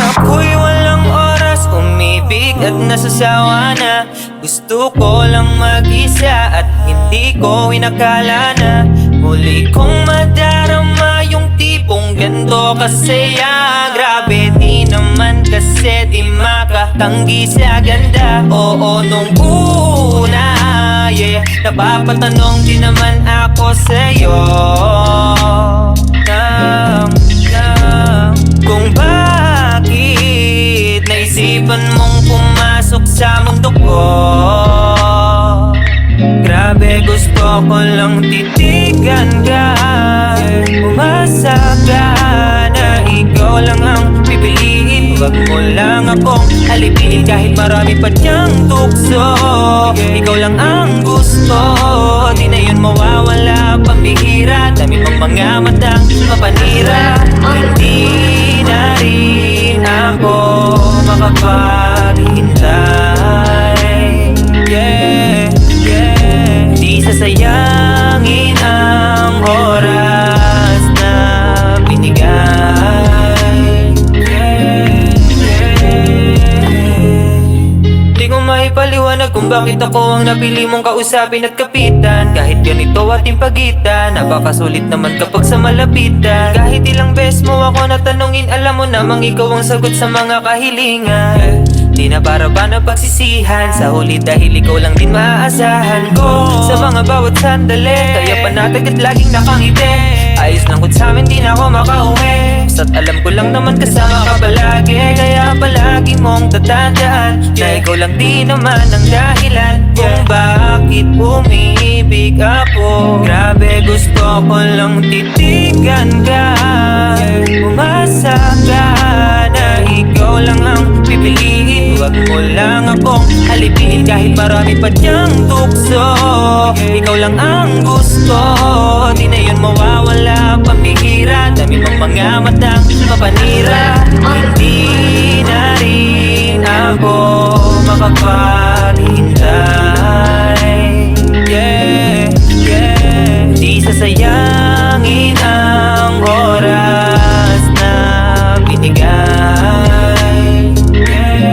Ako'y walang oras umibig at nasasawa na. Gusto ko lang mag-isa at hindi ko inakala na muli kong madarama yung tipong ganito kasaya. Grabe di naman kasi di makatanggi sa ganda. Oo nung una, yeah, napapatanong din naman ako sa'yo kung bakit naisipan mong pumasok sa mundo ko. Grabe gusto ko lang titigan ka, umasa ka na ikaw lang ang pipiliin. Huwag mo lang akong alipin kahit marami pa diyang tukso. Ikaw lang ang gusto, di na yun mawawala. Pambihira, dami pang mga matang mapanira. Hindi na rin ako makapaghintay. Yeah, yeah. Di sasayangin ang oras na binigay. Yeah, yeah. Di ko maipaliwanag kung bakit ako ang napili mong kausapin at kapitan. Kahit ganito ating pagitan, napakasulit naman kapag sa malapitan. Kahit ilang beses mo ako natanungin, alam mo namang ikaw ang sagot sa mga kahilingan. Di na para ba na pagsisihan sa huli dahil ikaw lang din maaasahan ko sa mga bawat sandali. Kaya panatag at laging nakangiti. Ayos lang kung sa'min di na ako makauwi. Basta't alam ko lang naman kasama ka palagi. Kaya palagi mong tatandaan na ikaw lang di naman ang dahilan kung bakit umiibig ako. Grabe gusto ko lang titigan ka, umasa ka na ikaw lang ang pipiliin. Huwag mo lang akong alipin kahit marami pa diyang tukso. Ikaw lang ang gusto, di na yun mawawala. Pambihira, dami pang mga matang mapanira. Hindi na rin ako makapaghintay. Yeah, yeah. Di sasayangin ang oras na binigay. Yeah.